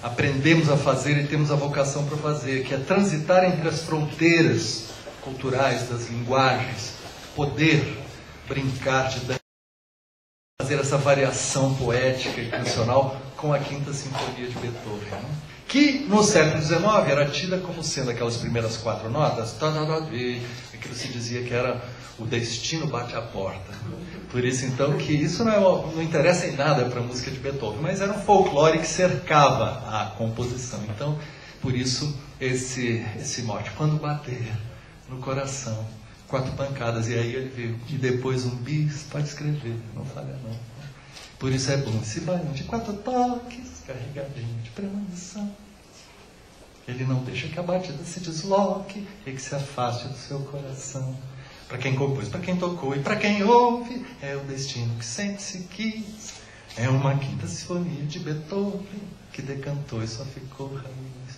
aprendemos a fazer e temos a vocação para fazer, que é transitar entre as fronteiras culturais das linguagens, poder brincar de fazer essa variação poética e cancional com a Quinta Sinfonia de Beethoven, né? Que no século XIX era tida como sendo aquelas primeiras 4 notas, aquilo se dizia que era o destino bate à porta. Por isso então que isso não interessa em nada para a música de Beethoven, mas era um folclore que cercava a composição. Então, por isso esse mote, quando bater no coração, 4 pancadas, e aí ele veio, e depois um bis, pode escrever, não falha não. Por isso é bom esse baião de 4 toques, carregadinho de premonição. Ele não deixa que a batida se desloque e que se afaste do seu coração. Para quem compôs, para quem tocou e para quem ouve, é o destino que sempre se quis. É uma Quinta Sinfonia de Beethoven que decantou e só ficou raiz.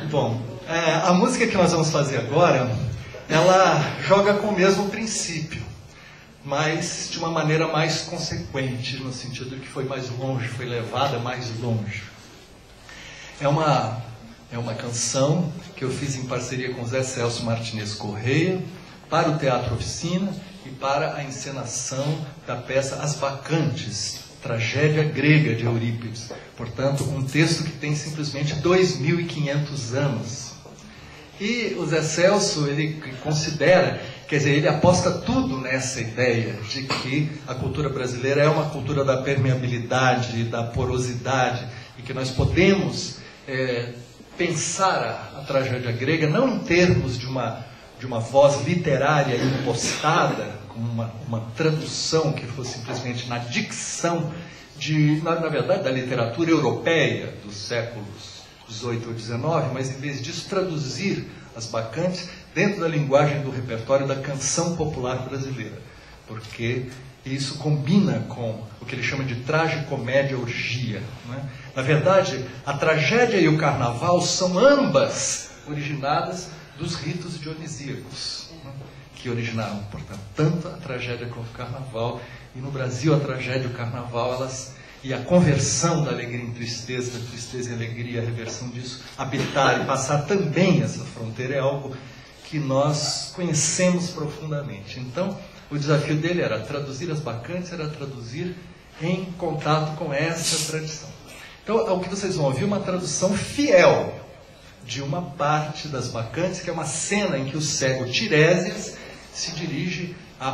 Bom, a música que nós vamos fazer agora, ela joga com o mesmo princípio, mas de uma maneira mais consequente, no sentido de que foi mais longe, foi levada mais longe. É uma canção que eu fiz em parceria com Zé Celso Martinez Correia, para o Teatro Oficina e para a encenação da peça As Bacantes, tragédia grega de Eurípides. Portanto, um texto que tem simplesmente 2.500 anos. E o Zé Celso, ele considera, quer dizer, ele aposta tudo nessa ideia de que a cultura brasileira é uma cultura da permeabilidade, da porosidade, e que nós podemos pensar a tragédia grega não em termos de uma voz literária impostada, como uma tradução que fosse simplesmente na dicção, na verdade, da literatura europeia dos séculos XVIII ou XIX, mas em vez disso traduzir as Bacantes dentro da linguagem do repertório da canção popular brasileira, porque isso combina com o que ele chama de tragicomédia orgia, né? Na verdade, a tragédia e o carnaval são ambas originadas dos ritos dionisíacos, né? Que originaram, portanto, tanto a tragédia quanto o carnaval. E no Brasil, a tragédia e o carnaval, e a conversão da alegria em tristeza, da tristeza em alegria, a reversão disso, habitar e passar também essa fronteira, é algo que nós conhecemos profundamente. Então, o desafio dele era traduzir as Bacantes, era traduzir em contato com essa tradição. Então, o que vocês vão ouvir é uma tradução fiel de uma parte das Bacantes, que é uma cena em que o cego Tiresias se dirige a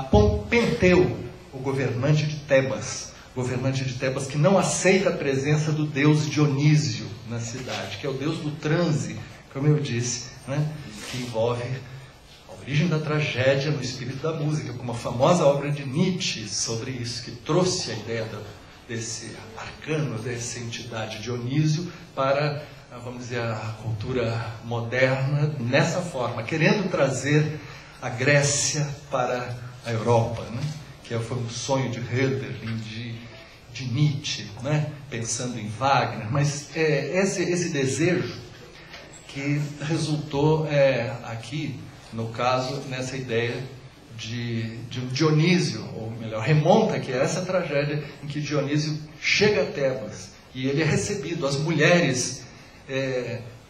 Penteu, o governante de Tebas. Governante de Tebas que não aceita a presença do deus Dionísio na cidade, que é o deus do transe, como eu disse, né? Que envolve a origem da tragédia no espírito da música, com uma famosa obra de Nietzsche sobre isso, que trouxe a ideia desse arcano, dessa entidade Dionísio para, vamos dizer, a cultura moderna nessa forma, querendo trazer a Grécia para a Europa, né? Que foi um sonho de Hölderlin, de Nietzsche, né? Pensando em Wagner, mas esse desejo que resultou aqui, no caso, nessa ideia de um Dionísio, ou melhor, remonta que é essa tragédia em que Dionísio chega a Tebas e ele é recebido, as mulheres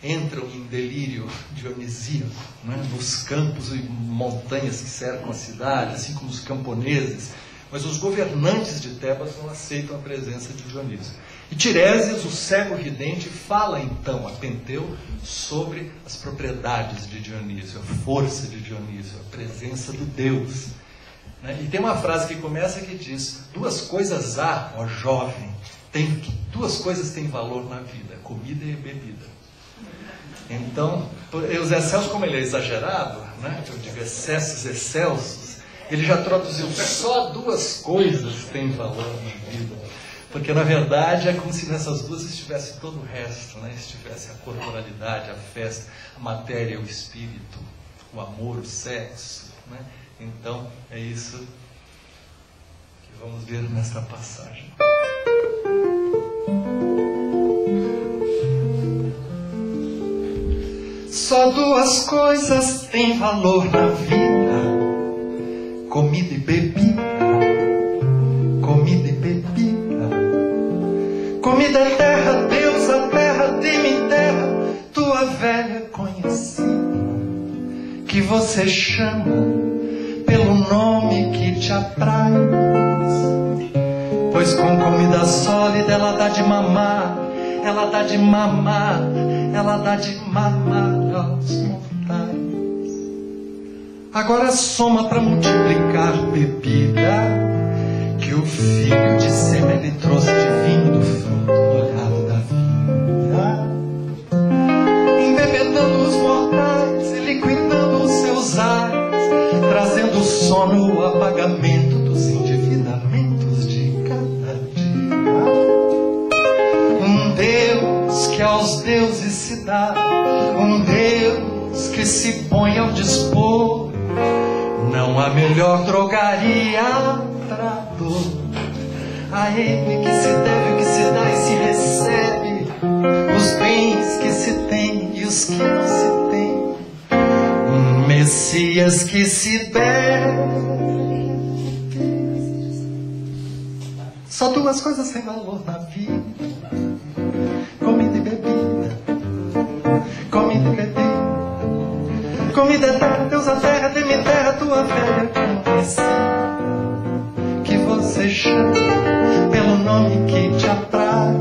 entram em delírio dionisíaco, né, nos campos e montanhas que cercam a cidade, assim como os camponeses, mas os governantes de Tebas não aceitam a presença de Dionísio. E Tiresias, o cego vidente, fala então a Penteu sobre as propriedades de Dionísio, a força de Dionísio, a presença do Deus. Né? E tem uma frase que começa que diz: 2 coisas há, ó jovem, duas coisas têm valor na vida, comida e bebida. Então, o Zé Celso, como ele é exagerado, né? Eu digo excessos excelsos, ele já traduziu só 2 coisas têm valor na vida. Porque, na verdade, é como se nessas 2 estivesse todo o resto, né? Estivesse a corporalidade, a festa, a matéria, o espírito, o amor, o sexo, né? Então, é isso que vamos ver nesta passagem. Só 2 coisas têm valor na vida, comida e bebida. Comida é terra, Deus a terra, dê-me terra, tua velha conhecida, que você chama pelo nome que te apraz. Pois com comida sólida ela dá de mamar, ela dá de mamar, ela dá de mamar aos mortais. Agora soma para multiplicar bebida, que o filho de Sema lhe trouxe de vinho do fruto molhado da vida, embebedando os mortais e liquidando os seus ares, trazendo sono o apagamento dos endividamentos de cada dia. Um Deus que aos deuses se dá, um Deus que se põe ao dispor. Não há melhor drogaria pra dor. A ele que se deve, que se dá e se recebe, os bens que se tem e os que não se tem. Um Messias que se bebe. Só duas coisas têm valor na vida: comida e bebida. Comida e bebida. Comida é terra, Deus a terra, dê-me terra, tua velha conhecida, que você chama pelo nome que te apraz.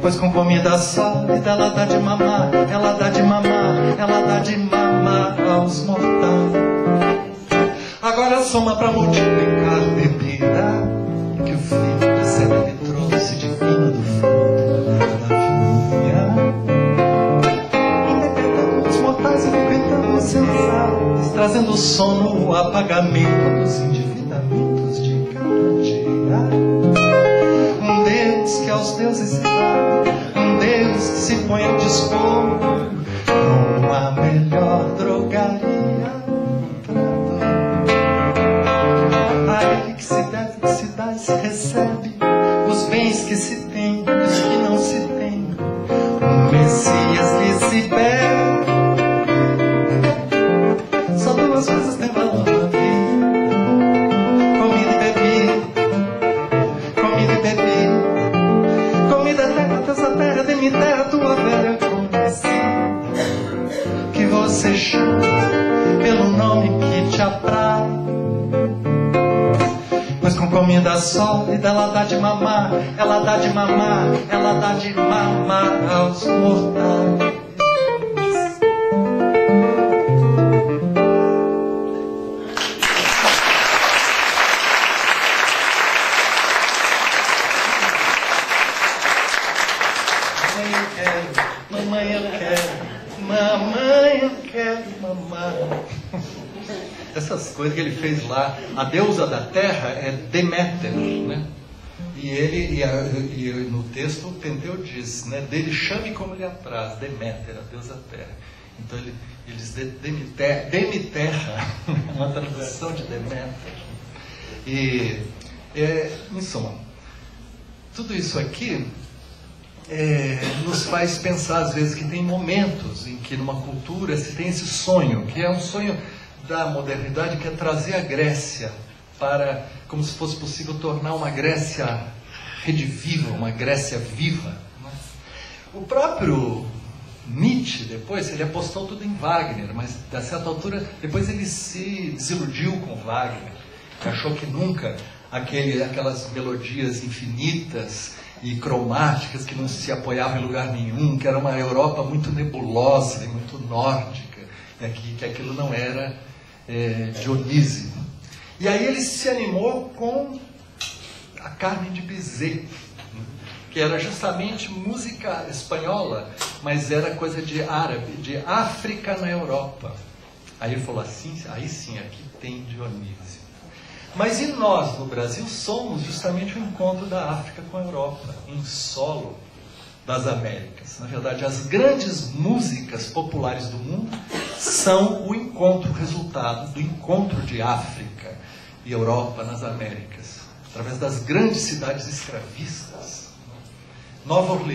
Pois com comida sólida ela dá de mamar, ela dá de mamar, ela dá de mamar aos mortais. Agora soma para multiplicar bebida, que o filho de Sema lhe trouxe de vinho do fruto da vinha, embebedando os mortais e liquidando os seus ares, trazendo sono o apagamento dos endividamentos de cada dia. Um Deus que aos deuses se dá, um Deus que se põe ao dispor. Não há melhor drogaria pra dor. A ele que se deve, que se dá e se recebe, os bens que se tem e os que não se tem. Um Messias que se bebe. Só duas coisas têm valor na vida: comida e bebida. Comida e bebida. Comida é terra, Deus a terra, dê-me terra, tua velha conhecida, que você chama pelo nome que te apraz. Pois com comida sólida ela dá de mamar, ela dá de mamar, ela dá de mamar aos mortais. Mamãe eu quero, mamãe eu quero mamar. Essas coisas que ele fez lá. A deusa da terra é Deméter, né? E no texto o Penteu diz, né? Dele chame como lhe apraz, Deméter, a deusa da terra. Então ele diz Demiterra, uma tradução de Deméter. E, em suma, tudo isso aqui nos faz pensar às vezes que tem momentos em que numa cultura se tem esse sonho, que é um sonho da modernidade, que é trazer a Grécia para, como se fosse possível tornar uma Grécia rediviva, uma Grécia viva. O próprio Nietzsche, depois, ele apostou tudo em Wagner, mas a certa altura, depois ele se desiludiu com Wagner, achou que nunca aquelas melodias infinitas e cromáticas que não se apoiavam em lugar nenhum, que era uma Europa muito nebulosa e muito nórdica, que aquilo não era Dionísio. E aí ele se animou com a Carmen de Bizet, que era justamente música espanhola, mas era coisa de árabe, de África na Europa. Aí ele falou assim, aí sim, aqui tem Dionísio. Mas e nós, no Brasil, somos justamente o encontro da África com a Europa, em solo das Américas. Na verdade, as grandes músicas populares do mundo são o encontro, o resultado do encontro de África e Europa nas Américas, através das grandes cidades escravistas. Nova Orleans